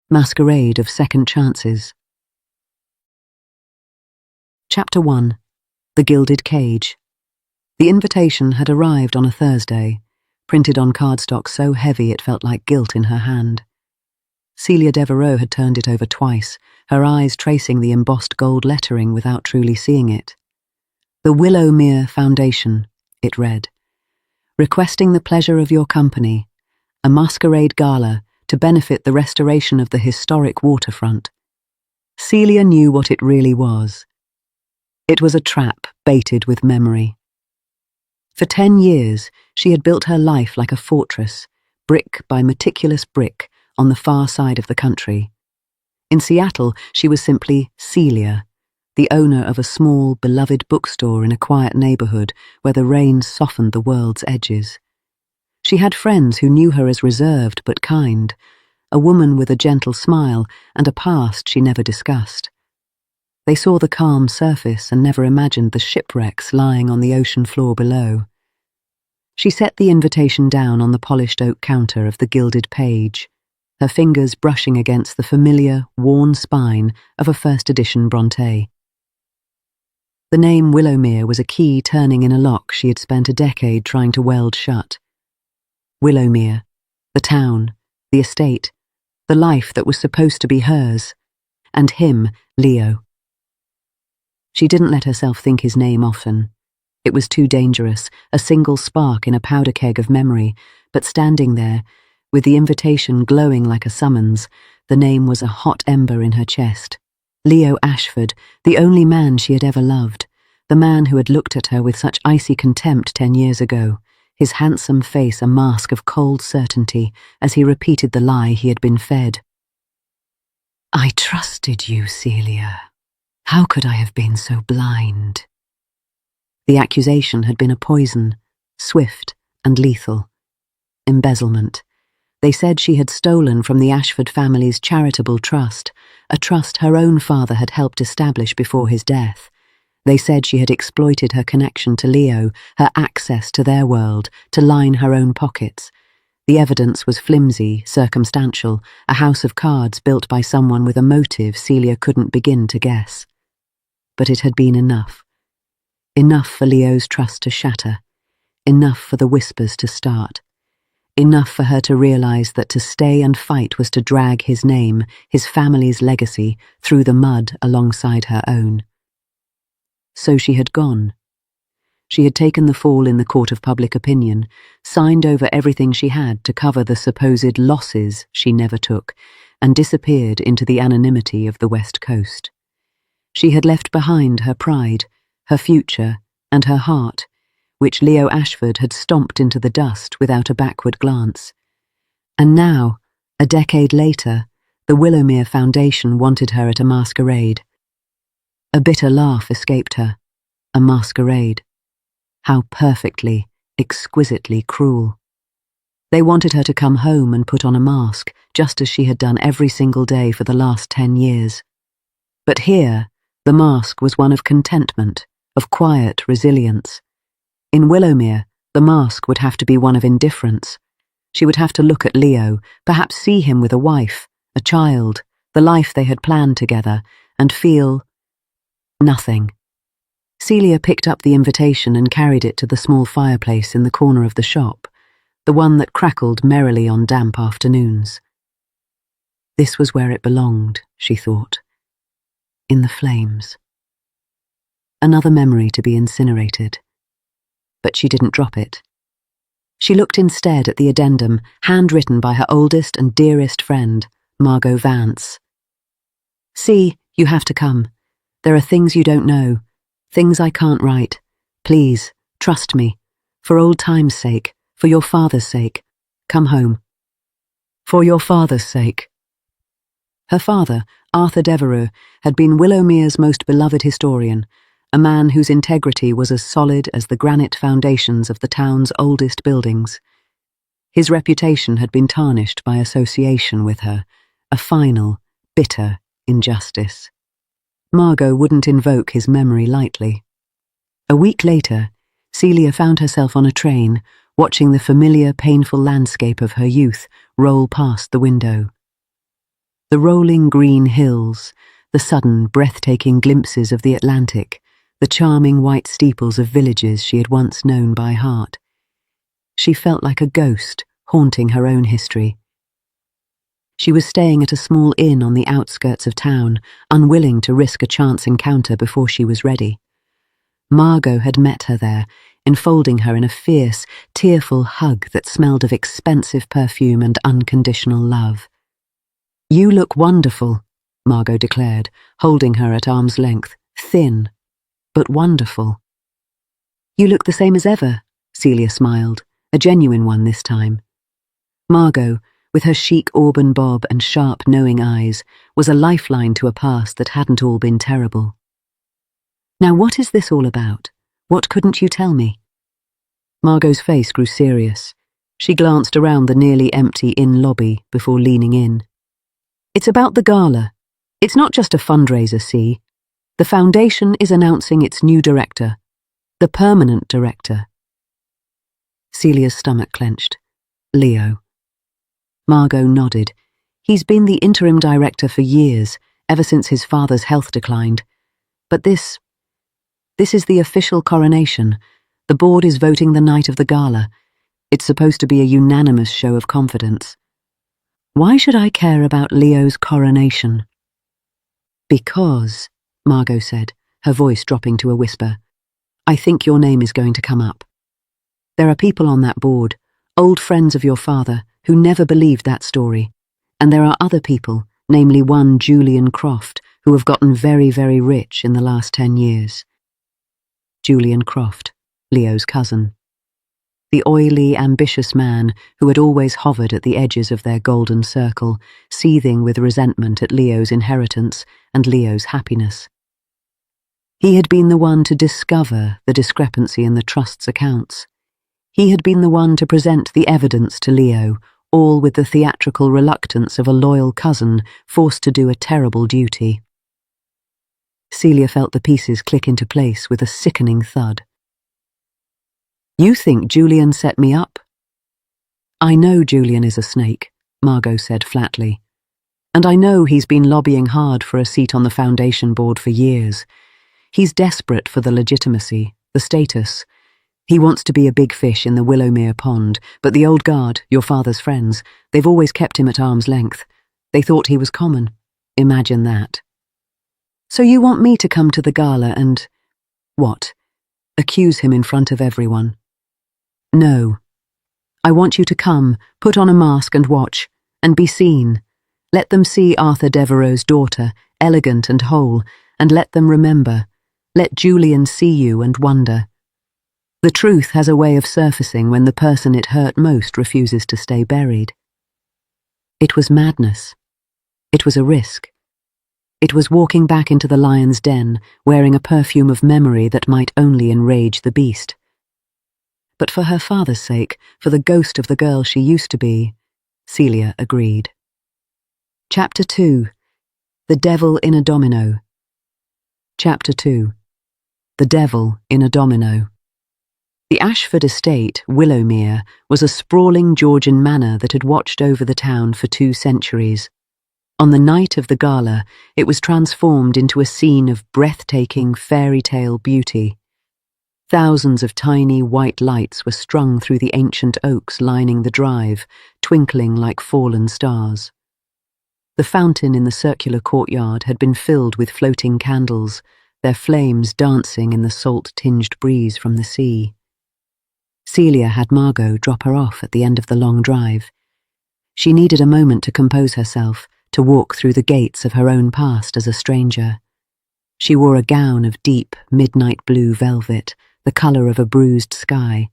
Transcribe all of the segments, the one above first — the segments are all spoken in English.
Masquerade of Second Chances. Chapter 1. The Gilded Cage. The invitation had arrived on a Thursday, printed on cardstock so heavy it felt like gilt in her hand. Celia Devereux had turned it over twice, her eyes tracing the embossed gold lettering without truly seeing it. The Willowmere Foundation, it read. Requesting the pleasure of your company, a masquerade gala to benefit the restoration of the historic waterfront. Celia knew what it really was. It was a trap baited with memory. For 10 years, she had built her life like a fortress, brick by meticulous brick, on the far side of the country. In Seattle, she was simply Celia, the owner of a small, beloved bookstore in a quiet neighborhood where the rain softened the world's edges. She had friends who knew her as reserved but kind, a woman with a gentle smile and a past she never discussed. They saw the calm surface and never imagined the shipwrecks lying on the ocean floor below. She set the invitation down on the polished oak counter of the gilded page, her fingers brushing against the familiar, worn spine of a first-edition Bronte. The name Willowmere was a key turning in a lock she had spent a decade trying to weld shut. Willowmere, the town, the estate, the life that was supposed to be hers, and him, Leo. She didn't let herself think his name often. It was too dangerous, a single spark in a powder keg of memory, but standing there, with the invitation glowing like a summons, the name was a hot ember in her chest. Leo Ashford, the only man she had ever loved, the man who had looked at her with such icy contempt 10 years ago, his handsome face a mask of cold certainty as he repeated the lie he had been fed. I trusted you, Celia. How could I have been so blind? The accusation had been a poison, swift and lethal. Embezzlement. They said she had stolen from the Ashford family's charitable trust, a trust her own father had helped establish before his death. They said she had exploited her connection to Leo, her access to their world, to line her own pockets. The evidence was flimsy, circumstantial, a house of cards built by someone with a motive Celia couldn't begin to guess. But it had been enough. Enough for Leo's trust to shatter. Enough for the whispers to start. Enough for her to realize that to stay and fight was to drag his name, his family's legacy, through the mud alongside her own. So she had gone. She had taken the fall in the court of public opinion, signed over everything she had to cover the supposed losses she never took, and disappeared into the anonymity of the West Coast. She had left behind her pride, her future, and her heart, which Leo Ashford had stomped into the dust without a backward glance. And now, a decade later, the Willowmere Foundation wanted her at a masquerade. A bitter laugh escaped her. A masquerade. How perfectly, exquisitely cruel. They wanted her to come home and put on a mask, just as she had done every single day for the last 10 years. But here, the mask was one of contentment, of quiet resilience. In Willowmere, the mask would have to be one of indifference. She would have to look at Leo, perhaps see him with a wife, a child, the life they had planned together, and feel nothing. Celia picked up the invitation and carried it to the small fireplace in the corner of the shop, the one that crackled merrily on damp afternoons. This was where it belonged, she thought. In the flames. Another memory to be incinerated. But she didn't drop it. She looked instead at the addendum, handwritten by her oldest and dearest friend, Margot Vance. See, you have to come. There are things you don't know, things I can't write. Please, trust me. For old time's sake, for your father's sake, come home. For your father's sake. Her father, Arthur Devereux, had been Willowmere's most beloved historian, a man whose integrity was as solid as the granite foundations of the town's oldest buildings. His reputation had been tarnished by association with her, a final, bitter injustice. Margot wouldn't invoke his memory lightly. A week later, Celia found herself on a train, watching the familiar, painful landscape of her youth roll past the window. The rolling green hills, the sudden, breathtaking glimpses of the Atlantic, the charming white steeples of villages she had once known by heart. She felt like a ghost, haunting her own history. She was staying at a small inn on the outskirts of town, unwilling to risk a chance encounter before she was ready. Margot had met her there, enfolding her in a fierce, tearful hug that smelled of expensive perfume and unconditional love. "You look wonderful," Margot declared, holding her at arm's length, thin, but wonderful. "You look the same as ever," Celia smiled, a genuine one this time. Margot, with her chic auburn bob and sharp, knowing eyes, was a lifeline to a past that hadn't all been terrible. "Now what is this all about? What couldn't you tell me?" Margot's face grew serious. She glanced around the nearly empty inn lobby before leaning in. "It's about the gala. It's not just a fundraiser, see? The foundation is announcing its new director, the permanent director." Celia's stomach clenched. "Leo." Margot nodded. "He's been the interim director for years, ever since his father's health declined. But this is the official coronation. The board is voting the night of the gala. It's supposed to be a unanimous show of confidence." "Why should I care about Leo's coronation?" "Because," Margot said, her voice dropping to a whisper, "I think your name is going to come up. There are people on that board, old friends of your father, who never believed that story. And there are other people, namely one Julian Croft, who have gotten very, very rich in the last 10 years. Julian Croft, Leo's cousin. The oily, ambitious man who had always hovered at the edges of their golden circle, seething with resentment at Leo's inheritance and Leo's happiness. He had been the one to discover the discrepancy in the trust's accounts. He had been the one to present the evidence to Leo, all with the theatrical reluctance of a loyal cousin forced to do a terrible duty. Celia felt the pieces click into place with a sickening thud. "You think Julian set me up?" "I know Julian is a snake," Margot said flatly. "And I know he's been lobbying hard for a seat on the foundation board for years. He's desperate for the legitimacy, the status. He wants to be a big fish in the Willowmere pond, but the old guard, your father's friends, they've always kept him at arm's length. They thought he was common. Imagine that. So you want me to come to the gala and, what, accuse him in front of everyone?" "No. I want you to come, put on a mask and watch, and be seen. Let them see Arthur Devereux's daughter, elegant and whole, and let them remember. Let Julian see you and wonder. The truth has a way of surfacing when the person it hurt most refuses to stay buried." It was madness. It was a risk. It was walking back into the lion's den, wearing a perfume of memory that might only enrage the beast. But for her father's sake, for the ghost of the girl she used to be, Celia agreed. Chapter 2. The Devil in a Domino. Chapter 2. The Devil in a Domino. The Ashford estate, Willowmere, was a sprawling Georgian manor that had watched over the town for 2 centuries. On the night of the gala, it was transformed into a scene of breathtaking fairy tale beauty. Thousands of tiny white lights were strung through the ancient oaks lining the drive, twinkling like fallen stars. The fountain in the circular courtyard had been filled with floating candles, their flames dancing in the salt-tinged breeze from the sea. Celia had Margot drop her off at the end of the long drive. She needed a moment to compose herself, to walk through the gates of her own past as a stranger. She wore a gown of deep, midnight blue velvet, the colour of a bruised sky.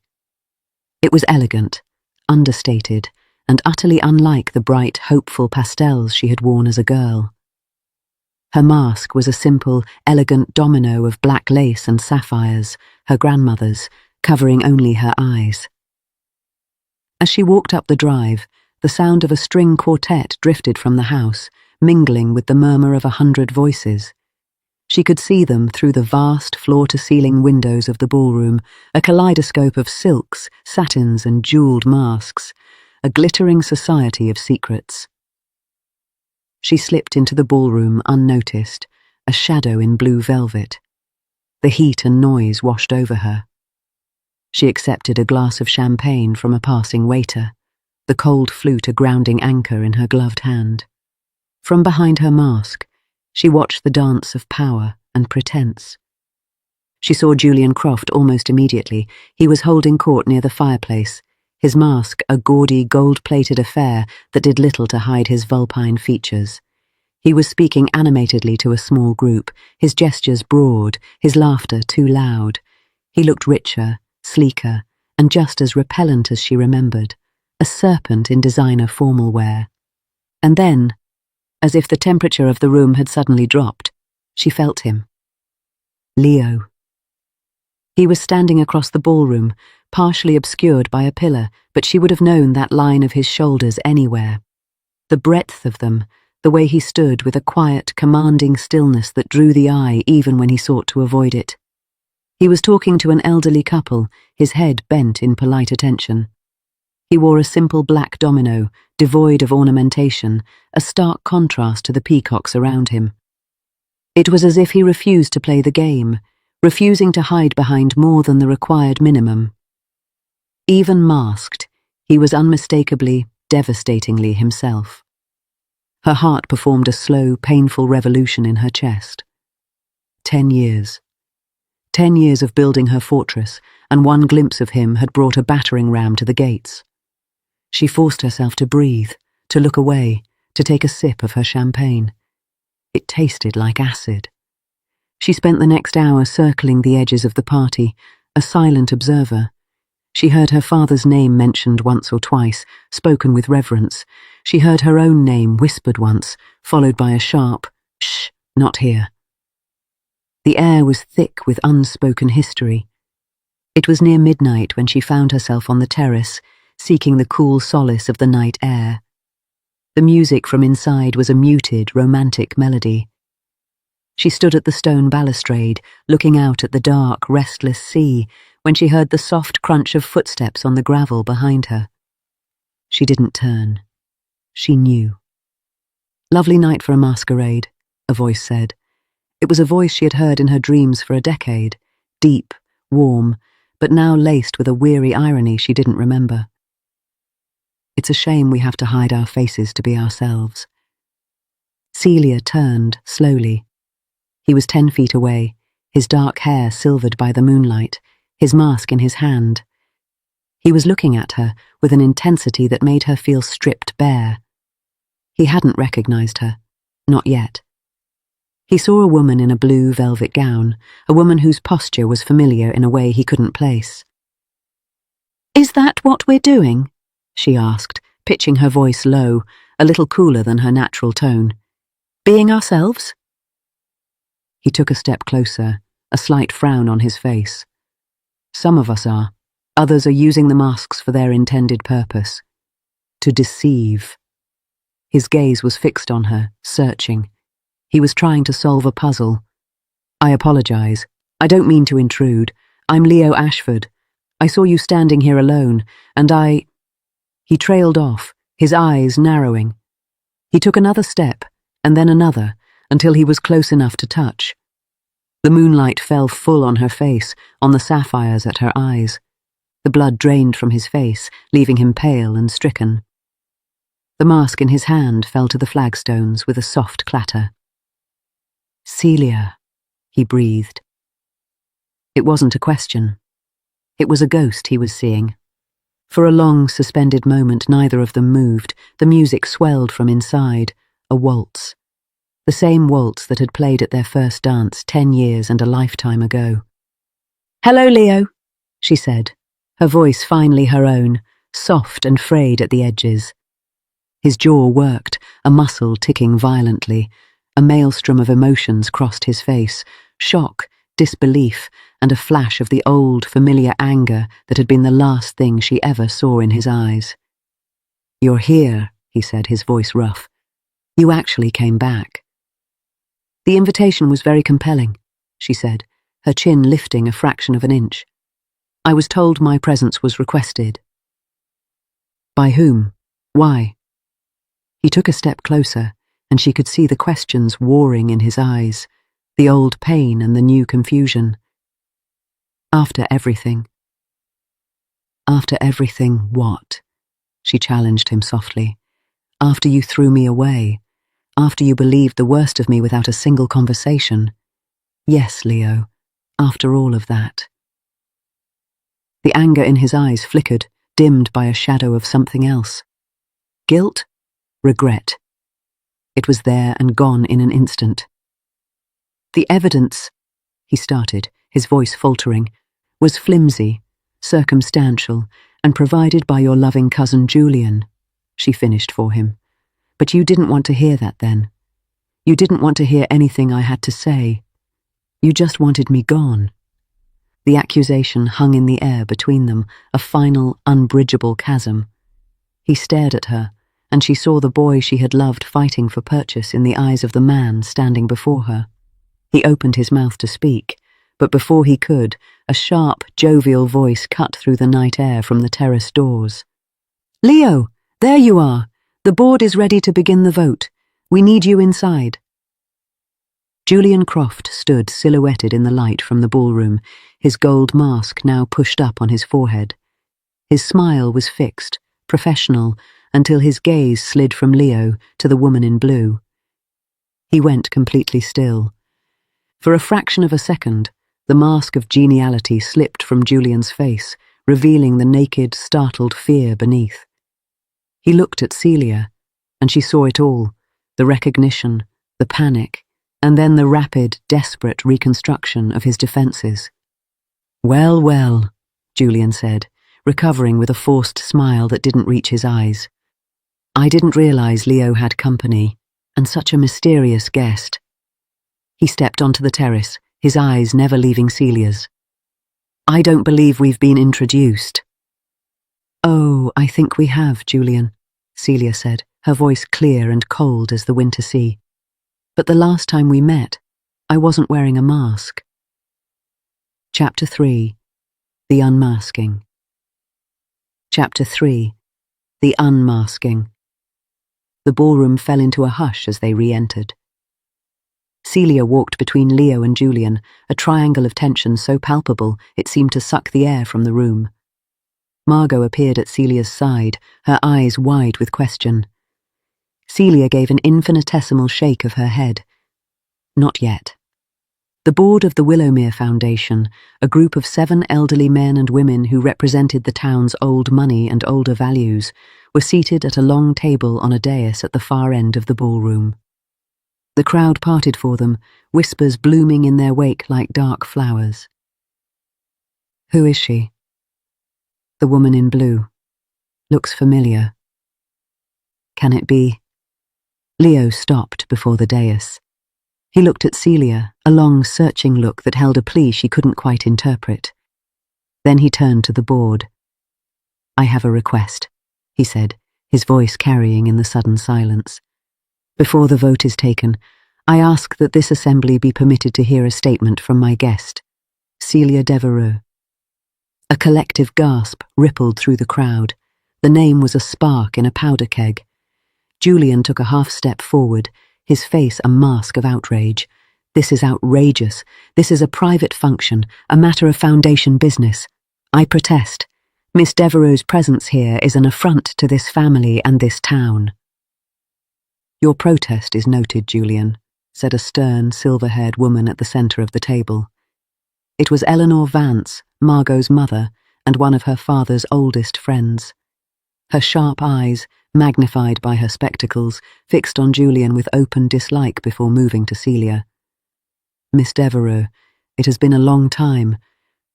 It was elegant, understated, and utterly unlike the bright, hopeful pastels she had worn as a girl. Her mask was a simple, elegant domino of black lace and sapphires, her grandmother's, covering only her eyes. As she walked up the drive, the sound of a string quartet drifted from the house, mingling with the murmur of 100 voices. She could see them through the vast floor-to-ceiling windows of the ballroom, a kaleidoscope of silks, satins and jewelled masks, a glittering society of secrets. She slipped into the ballroom unnoticed, a shadow in blue velvet. The heat and noise washed over her. She accepted a glass of champagne from a passing waiter, the cold flute a grounding anchor in her gloved hand. From behind her mask, she watched the dance of power and pretense. She saw Julian Croft almost immediately. He was holding court near the fireplace, his mask a gaudy, gold-plated affair that did little to hide his vulpine features. He was speaking animatedly to a small group, his gestures broad, his laughter too loud. He looked richer, sleeker, and just as repellent as she remembered, a serpent in designer formal wear. And then, as if the temperature of the room had suddenly dropped, she felt him. Leo. He was standing across the ballroom, partially obscured by a pillar, but she would have known that line of his shoulders anywhere. The breadth of them, the way he stood with a quiet, commanding stillness that drew the eye even when he sought to avoid it. He was talking to an elderly couple, his head bent in polite attention. He wore a simple black domino, devoid of ornamentation, a stark contrast to the peacocks around him. It was as if he refused to play the game, refusing to hide behind more than the required minimum. Even masked, he was unmistakably, devastatingly himself. Her heart performed a slow, painful revolution in her chest. 10 years. 10 years of building her fortress, and one glimpse of him had brought a battering ram to the gates. She forced herself to breathe, to look away, to take a sip of her champagne. It tasted like acid. She spent the next hour circling the edges of the party, a silent observer. She heard her father's name mentioned once or twice, spoken with reverence. She heard her own name whispered once, followed by a sharp, "Shh, not here." The air was thick with unspoken history. It was near midnight when she found herself on the terrace, seeking the cool solace of the night air. The music from inside was a muted, romantic melody. She stood at the stone balustrade, looking out at the dark, restless sea, when she heard the soft crunch of footsteps on the gravel behind her. She didn't turn. She knew. "Lovely night for a masquerade," a voice said. It was a voice she had heard in her dreams for a decade, deep, warm, but now laced with a weary irony she didn't remember. "It's a shame we have to hide our faces to be ourselves." Celia turned, slowly. He was 10 feet away, his dark hair silvered by the moonlight, his mask in his hand. He was looking at her with an intensity that made her feel stripped bare. He hadn't recognized her, not yet. He saw a woman in a blue velvet gown, a woman whose posture was familiar in a way he couldn't place. "Is that what we're doing?" she asked, pitching her voice low, a little cooler than her natural tone. "Being ourselves?" He took a step closer, a slight frown on his face. "Some of us are. Others are using the masks for their intended purpose. To deceive." His gaze was fixed on her, searching. He was trying to solve a puzzle. "I apologize. I don't mean to intrude. I'm Leo Ashford. I saw you standing here alone, and I—" He trailed off, his eyes narrowing. He took another step, and then another, until he was close enough to touch. The moonlight fell full on her face, on the sapphires at her eyes. The blood drained from his face, leaving him pale and stricken. The mask in his hand fell to the flagstones with a soft clatter. "Celia," he breathed. It wasn't a question. It was a ghost he was seeing. For a long, suspended moment, neither of them moved. The music swelled from inside, a waltz. The same waltz that had played at their first dance 10 years and a lifetime ago. "Hello, Leo," she said, her voice finally her own, soft and frayed at the edges. His jaw worked, a muscle ticking violently. A maelstrom of emotions crossed his face, shock, disbelief, and a flash of the old, familiar anger that had been the last thing she ever saw in his eyes. "You're here," he said, his voice rough. "You actually came back." "The invitation was very compelling," she said, her chin lifting a fraction of an inch. "I was told my presence was requested." "By whom? Why?" He took a step closer, and she could see the questions warring in his eyes, the old pain and the new confusion. After everything. After everything, what? She challenged him softly. After you threw me away. After you believed the worst of me without a single conversation. Yes, Leo, after all of that. The anger in his eyes flickered, dimmed by a shadow of something else. Guilt? Regret. It was there and gone in an instant. The evidence, he started, his voice faltering, was flimsy, circumstantial, and provided by your loving cousin Julian, she finished for him. But you didn't want to hear that then. You didn't want to hear anything I had to say. You just wanted me gone. The accusation hung in the air between them, a final, unbridgeable chasm. He stared at her, and she saw the boy she had loved fighting for purchase in the eyes of the man standing before her. He opened his mouth to speak, but before he could, a sharp, jovial voice cut through the night air from the terrace doors. "Leo, there you are. The board is ready to begin the vote. We need you inside." Julian Croft stood silhouetted in the light from the ballroom, his gold mask now pushed up on his forehead. His smile was fixed, professional, until his gaze slid from Leo to the woman in blue. He went completely still. For a fraction of a second, the mask of geniality slipped from Julian's face, revealing the naked, startled fear beneath. He looked at Celia, and she saw it all, the recognition, the panic, and then the rapid, desperate reconstruction of his defences. "Well, well," Julian said, recovering with a forced smile that didn't reach his eyes. "I didn't realise Leo had company, and such a mysterious guest." He stepped onto the terrace, his eyes never leaving Celia's. "I don't believe we've been introduced." "Oh, I think we have, Julian," Celia said, her voice clear and cold as the winter sea. "But the last time we met, I wasn't wearing a mask." Chapter 3. The Unmasking. Chapter 3. The Unmasking. The ballroom fell into a hush as they re-entered. Celia walked between Leo and Julian, a triangle of tension so palpable it seemed to suck the air from the room. Margot appeared at Celia's side, her eyes wide with question. Celia gave an infinitesimal shake of her head. Not yet. The board of the Willowmere Foundation, a group of 7 elderly men and women who represented the town's old money and older values, were seated at a long table on a dais at the far end of the ballroom. The crowd parted for them, whispers blooming in their wake like dark flowers. "Who is she?" "The woman in blue. Looks familiar. Can it be?" Leo stopped before the dais. He looked at Celia, a long, searching look that held a plea she couldn't quite interpret. Then he turned to the board. "I have a request," he said, his voice carrying in the sudden silence. "Before the vote is taken, I ask that this assembly be permitted to hear a statement from my guest, Celia Devereux." A collective gasp rippled through the crowd. The name was a spark in a powder keg. Julian took a half-step forward, his face a mask of outrage. "This is outrageous. This is a private function, a matter of foundation business. I protest. Miss Devereux's presence here is an affront to this family and this town." "Your protest is noted, Julian," said a stern, silver-haired woman at the centre of the table. It was Eleanor Vance, Margot's mother, and one of her father's oldest friends. Her sharp eyes, magnified by her spectacles, fixed on Julian with open dislike before moving to Celia. "Miss Devereux, it has been a long time.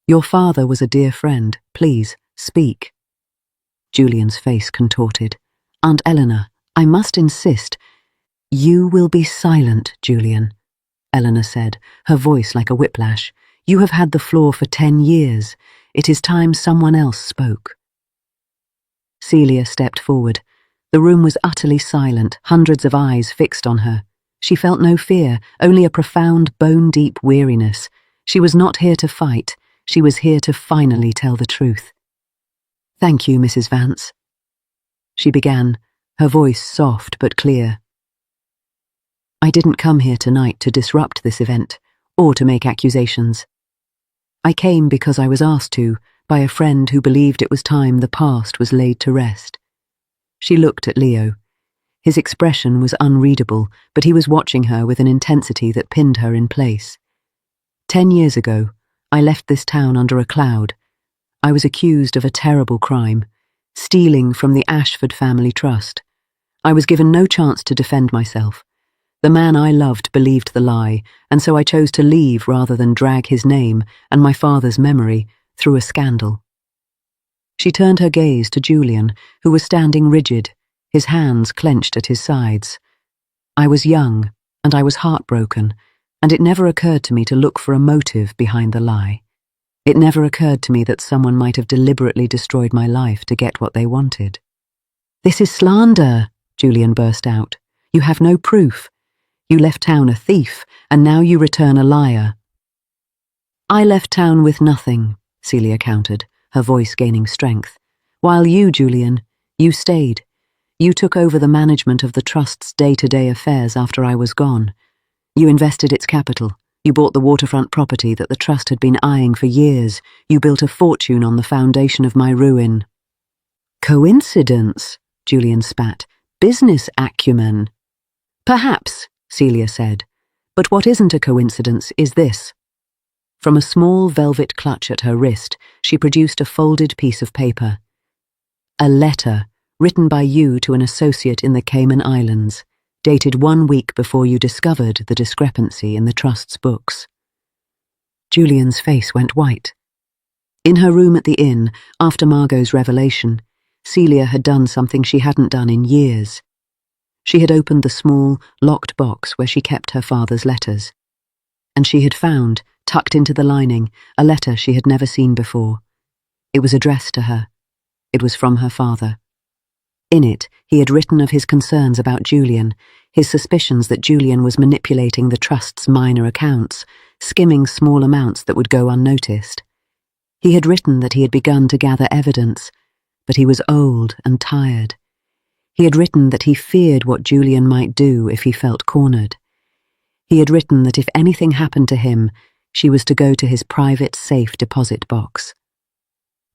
Your father was a dear friend. Please, speak." Julian's face contorted. "Aunt Eleanor, I must insist." "You will be silent, Julian," Eleanor said, her voice like a whiplash. "You have had the floor for 10 years. It is time someone else spoke." Celia stepped forward. The room was utterly silent, hundreds of eyes fixed on her. She felt no fear, only a profound, bone-deep weariness. She was not here to fight. She was here to finally tell the truth. "Thank you, Mrs. Vance," she began, her voice soft but clear. I didn't come here tonight to disrupt this event, or to make accusations. I came because I was asked to, by a friend who believed it was time the past was laid to rest. She looked at Leo. His expression was unreadable, but he was watching her with an intensity that pinned her in place. 10 years ago, I left this town under a cloud. I was accused of a terrible crime, stealing from the Ashford family trust. I was given no chance to defend myself. The man I loved believed the lie, and so I chose to leave rather than drag his name and my father's memory through a scandal. She turned her gaze to Julian, who was standing rigid, his hands clenched at his sides. I was young, and I was heartbroken, and it never occurred to me to look for a motive behind the lie. It never occurred to me that someone might have deliberately destroyed my life to get what they wanted. "This is slander," Julian burst out. "You have no proof. You left town a thief, and now you return a liar." "I left town with nothing," Celia countered, her voice gaining strength. "While you, Julian, you stayed. You took over the management of the trust's day-to-day affairs after I was gone. You invested its capital. You bought the waterfront property that the trust had been eyeing for years. You built a fortune on the foundation of my ruin." "Coincidence," Julian spat. "Business acumen." "Perhaps," Celia said. "But what isn't a coincidence is this." From a small velvet clutch at her wrist, she produced a folded piece of paper. "A letter written by you to an associate in the Cayman Islands, dated 1 week before you discovered the discrepancy in the trust's books." Julian's face went white. In her room at the inn, after Margot's revelation, Celia had done something she hadn't done in years. She had opened the small, locked box where she kept her father's letters. And she had found, tucked into the lining, a letter she had never seen before. It was addressed to her. It was from her father. In it, he had written of his concerns about Julian, his suspicions that Julian was manipulating the trust's minor accounts, skimming small amounts that would go unnoticed. He had written that he had begun to gather evidence, but he was old and tired. He had written that he feared what Julian might do if he felt cornered. He had written that if anything happened to him, she was to go to his private safe deposit box.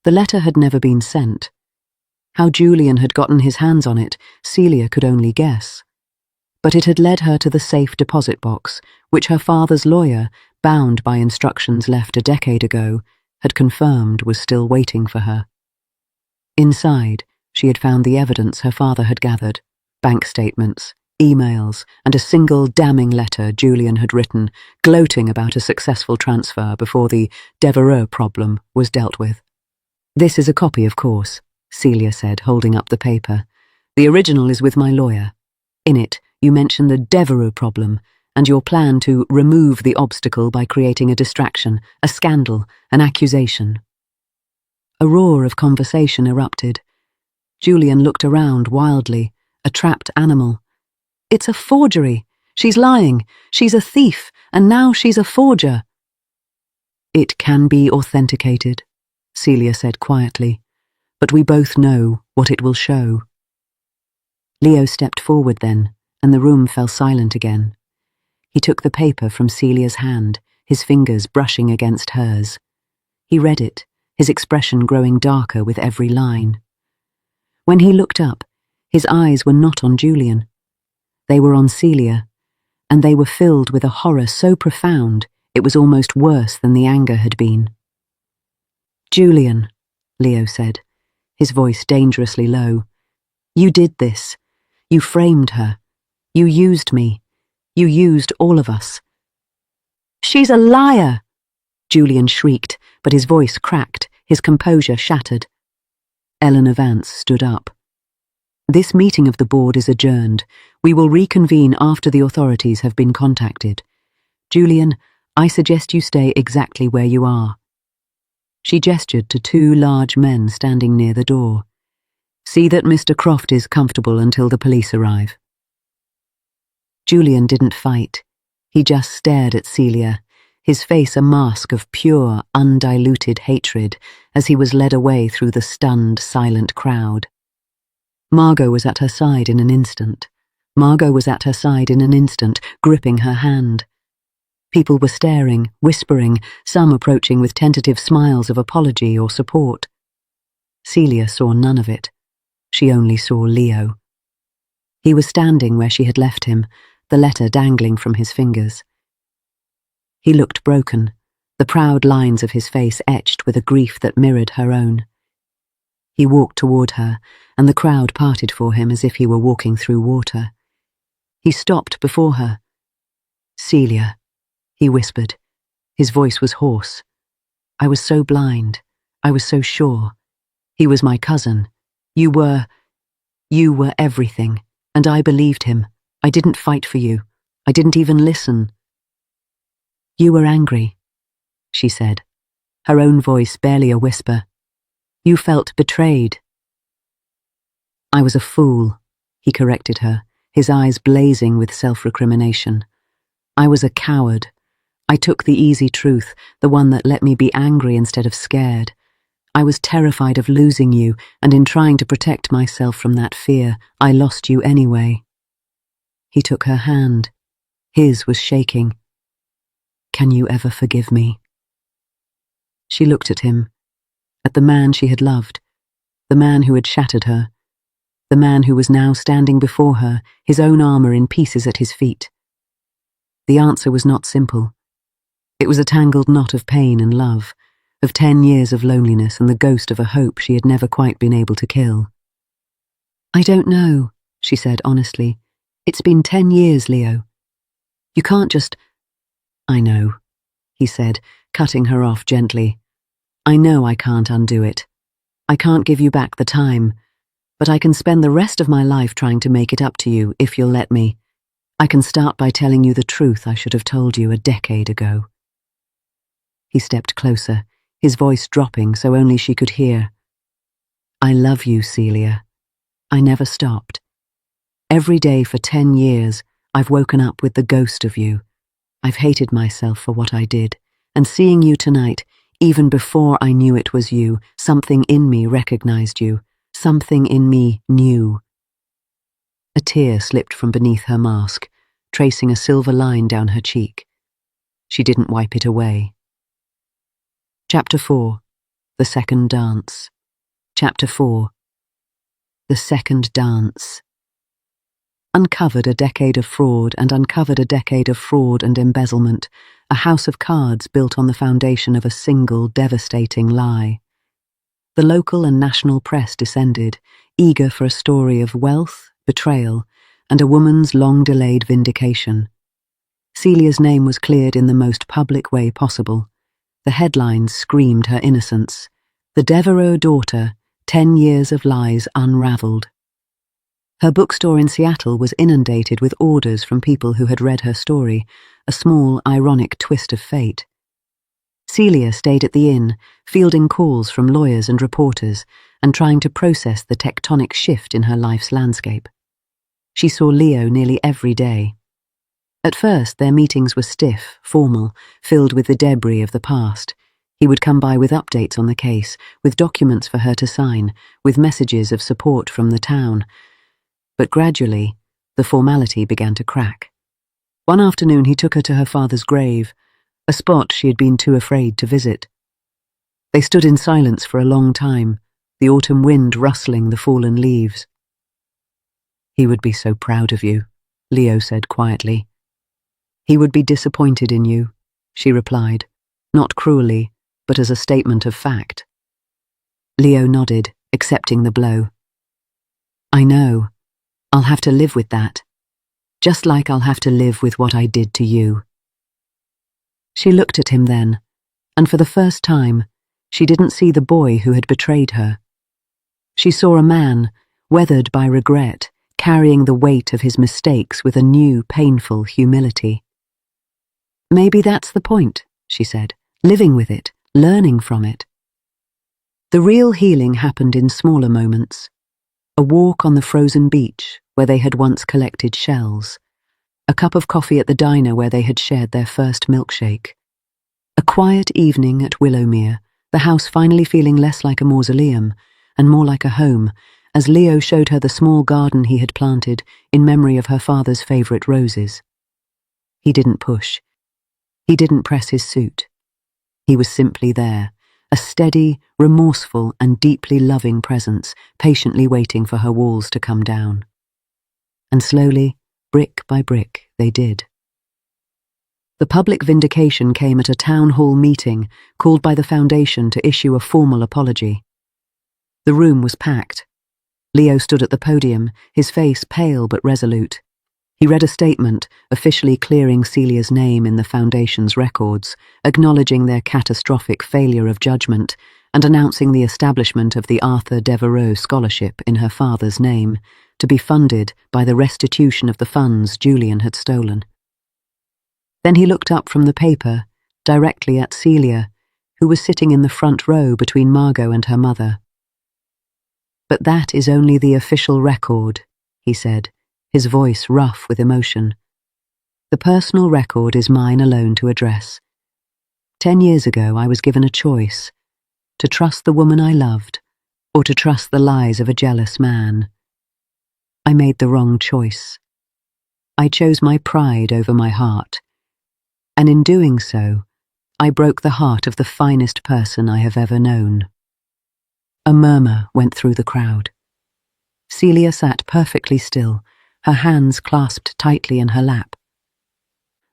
The letter had never been sent. How Julian had gotten his hands on it, Celia could only guess. But it had led her to the safe deposit box, which her father's lawyer, bound by instructions left a decade ago, had confirmed was still waiting for her. Inside, she had found the evidence her father had gathered: bank statements, emails, and a single damning letter Julian had written, gloating about a successful transfer before the Devereux problem was dealt with. "This is a copy, of course," Celia said, holding up the paper. "The original is with my lawyer. In it, you mention the Devereux problem and your plan to remove the obstacle by creating a distraction, a scandal, an accusation." A roar of conversation erupted. Julian looked around wildly, a trapped animal. "It's a forgery. She's lying. She's a thief, and now she's a forger." "It can be authenticated," Celia said quietly, "but we both know what it will show." Leo stepped forward then, and the room fell silent again. He took the paper from Celia's hand, his fingers brushing against hers. He read it, his expression growing darker with every line. When he looked up, his eyes were not on Julian. They were on Celia, and they were filled with a horror so profound it was almost worse than the anger had been. "Julian," Leo said, his voice dangerously low, "you did this. You framed her. You used me. You used all of us." "She's a liar!" Julian shrieked, but his voice cracked, his composure shattered. Eleanor Vance stood up. "This meeting of the board is adjourned. We will reconvene after the authorities have been contacted. Julian, I suggest you stay exactly where you are." She gestured to 2 large men standing near the door. "See that Mr. Croft is comfortable until the police arrive." Julian didn't fight. He just stared at Celia, his face a mask of pure, undiluted hatred as he was led away through the stunned, silent crowd. Margot was at her side in an instant, Margot was at her side in an instant, gripping her hand. People were staring, whispering, some approaching with tentative smiles of apology or support. Celia saw none of it. She only saw Leo. He was standing where she had left him, the letter dangling from his fingers. He looked broken, the proud lines of his face etched with a grief that mirrored her own. He walked toward her, and the crowd parted for him as if he were walking through water. He stopped before her. "Celia," he whispered. His voice was hoarse. "I was so blind. I was so sure. He was my cousin. You were everything, and I believed him. I didn't fight for you. I didn't even listen." "You were angry," she said, her own voice barely a whisper. "You felt betrayed." "I was a fool," he corrected her, his eyes blazing with self-recrimination. "I was a coward. I took the easy truth, the one that let me be angry instead of scared. I was terrified of losing you, and in trying to protect myself from that fear, I lost you anyway." He took her hand. His was shaking. "Can you ever forgive me?" She looked at him, at the man she had loved, the man who had shattered her, the man who was now standing before her, his own armor in pieces at his feet. The answer was not simple. It was a tangled knot of pain and love, of 10 years of loneliness and the ghost of a hope she had never quite been able to kill. "I don't know," she said honestly. "It's been 10 years, Leo. You can't just—" "I know," he said, cutting her off gently. "I know I can't undo it. I can't give you back the time, but I can spend the rest of my life trying to make it up to you if you'll let me. I can start by telling you the truth I should have told you a decade ago." He stepped closer, his voice dropping so only she could hear. "I love you, Celia. I never stopped. Every day for 10 years, I've woken up with the ghost of you. I've hated myself for what I did, and seeing you tonight, even before I knew it was you, something in me recognized you, something in me knew." A tear slipped from beneath her mask, tracing a silver line down her cheek. She didn't wipe it away. Chapter 4. The Second Dance. Chapter 4. The Second Dance. Uncovered a decade of fraud and uncovered a decade of fraud and embezzlement, a house of cards built on the foundation of a single devastating lie. The local and national press descended, eager for a story of wealth, betrayal, and a woman's long-delayed vindication. Celia's name was cleared in the most public way possible. The headlines screamed her innocence. The Devereaux daughter, 10 years of lies unraveled. Her bookstore in Seattle was inundated with orders from people who had read her story, a small, ironic twist of fate. Celia stayed at the inn, fielding calls from lawyers and reporters, and trying to process the tectonic shift in her life's landscape. She saw Leo nearly every day. At first, their meetings were stiff, formal, filled with the debris of the past. He would come by with updates on the case, with documents for her to sign, with messages of support from the town. But gradually, the formality began to crack. One afternoon he took her to her father's grave, a spot she had been too afraid to visit. They stood in silence for a long time, the autumn wind rustling the fallen leaves. "He would be so proud of you," Leo said quietly. "He would be disappointed in you," she replied, not cruelly, but as a statement of fact. Leo nodded, accepting the blow. "I know. I'll have to live with that. Just like I'll have to live with what I did to you." She looked at him then, and for the first time, she didn't see the boy who had betrayed her. She saw a man, weathered by regret, carrying the weight of his mistakes with a new, painful humility. "Maybe that's the point," she said, living with it, learning from it. The real healing happened in smaller moments. A walk on the frozen beach where they had once collected shells. A cup of coffee at the diner where they had shared their first milkshake. A quiet evening at Willowmere, the house finally feeling less like a mausoleum and more like a home, as Leo showed her the small garden he had planted in memory of her father's favourite roses. He didn't push. He didn't press his suit. He was simply there, a steady, remorseful and deeply loving presence, patiently waiting for her walls to come down. And slowly, brick by brick, they did. The public vindication came at a town hall meeting called by the Foundation to issue a formal apology. The room was packed. Leo stood at the podium, his face pale but resolute. He read a statement, officially clearing Celia's name in the Foundation's records, acknowledging their catastrophic failure of judgment, and announcing the establishment of the Arthur Devereux Scholarship in her father's name, to be funded by the restitution of the funds Julian had stolen. Then he looked up from the paper, directly at Celia, who was sitting in the front row between Margot and her mother. "But that is only the official record," he said, his voice rough with emotion. "The personal record is mine alone to address. 10 years ago I was given a choice, to trust the woman I loved, or to trust the lies of a jealous man. I made the wrong choice. I chose my pride over my heart, and in doing so, I broke the heart of the finest person I have ever known." A murmur went through the crowd. Celia sat perfectly still, her hands clasped tightly in her lap.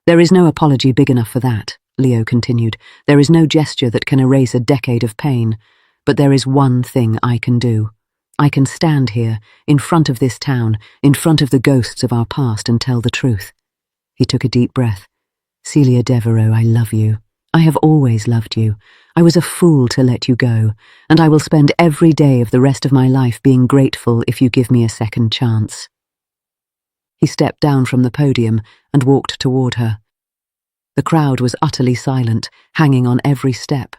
"There is no apology big enough for that," Leo continued. "There is no gesture that can erase a decade of pain, but there is one thing I can do. I can stand here, in front of this town, in front of the ghosts of our past, and tell the truth." He took a deep breath. "Celia Devereux, I love you. I have always loved you. I was a fool to let you go, and I will spend every day of the rest of my life being grateful if you give me a second chance." He stepped down from the podium and walked toward her. The crowd was utterly silent, hanging on every step.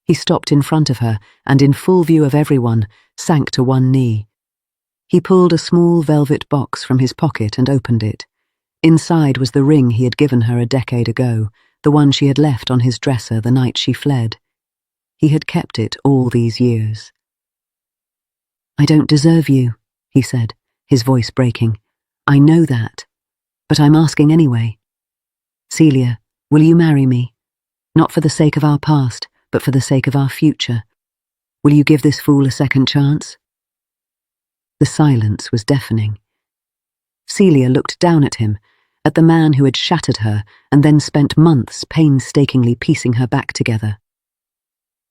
He stopped in front of her and, in full view of everyone, sank to one knee. He pulled a small velvet box from his pocket and opened it. Inside was the ring he had given her a decade ago, the one she had left on his dresser the night she fled. He had kept it all these years. "I don't deserve you," he said, his voice breaking. "I know that, but I'm asking anyway. Celia, will you marry me? Not for the sake of our past, but for the sake of our future. Will you give this fool a second chance?" The silence was deafening. Celia looked down at him, at the man who had shattered her and then spent months painstakingly piecing her back together.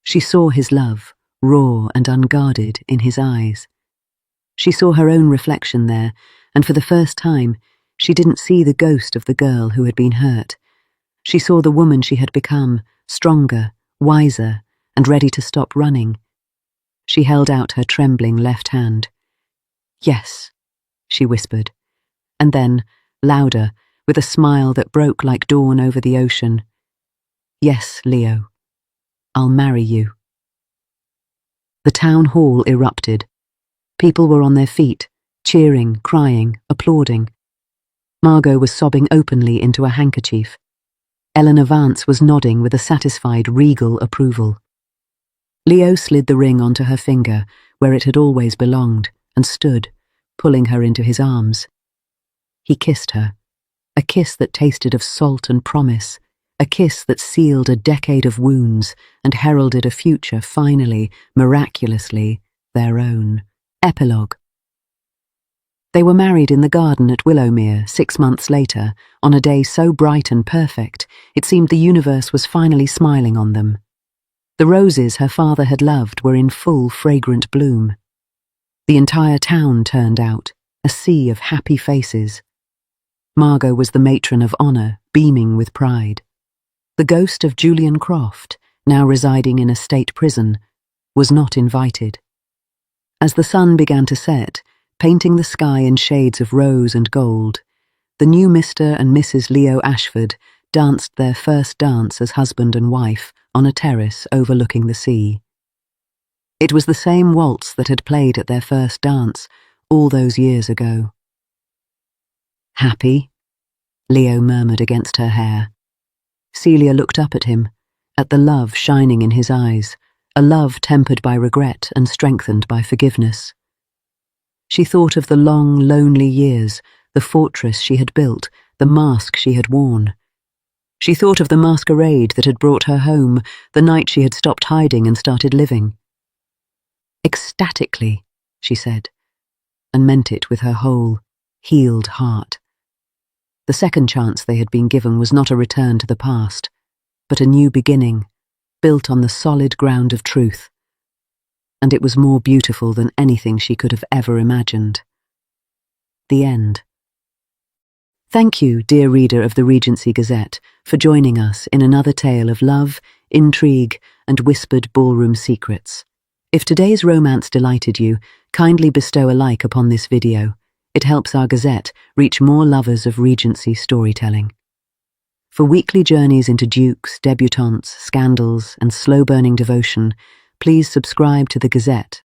She saw his love, raw and unguarded, in his eyes. She saw her own reflection there, and for the first time, she didn't see the ghost of the girl who had been hurt. She saw the woman she had become, stronger, wiser, and ready to stop running. She held out her trembling left hand. "Yes," she whispered, and then, louder, with a smile that broke like dawn over the ocean, "Yes, Leo, I'll marry you." The town hall erupted. People were on their feet, cheering, crying, applauding. Margot was sobbing openly into a handkerchief. Eleanor Vance was nodding with a satisfied, regal approval. Leo slid the ring onto her finger, where it had always belonged, and stood, pulling her into his arms. He kissed her, a kiss that tasted of salt and promise, a kiss that sealed a decade of wounds and heralded a future finally, miraculously, their own. Epilogue. They were married in the garden at Willowmere 6 months later, on a day so bright and perfect, it seemed the universe was finally smiling on them. The roses her father had loved were in full fragrant bloom. The entire town turned out, a sea of happy faces. Margot was the matron of honour, beaming with pride. The ghost of Julian Croft, now residing in a state prison, was not invited. As the sun began to set, painting the sky in shades of rose and gold, the new Mr. and Mrs. Leo Ashford danced their first dance as husband and wife on a terrace overlooking the sea. It was the same waltz that had played at their first dance all those years ago. "Happy?" Leo murmured against her hair. Celia looked up at him, at the love shining in his eyes, a love tempered by regret and strengthened by forgiveness. She thought of the long, lonely years, the fortress she had built, the mask she had worn. She thought of the masquerade that had brought her home, the night she had stopped hiding and started living. Ecstatically, she said, and meant it with her whole, healed heart. The second chance they had been given was not a return to the past, but a new beginning, built on the solid ground of truth. And it was more beautiful than anything she could have ever imagined. The end. Thank you, dear reader of the Regency Gazette, for joining us in another tale of love, intrigue, and whispered ballroom secrets. If today's romance delighted you, kindly bestow a like upon this video. It helps our Gazette reach more lovers of Regency storytelling. For weekly journeys into dukes, debutantes, scandals, and slow-burning devotion, please subscribe to the Gazette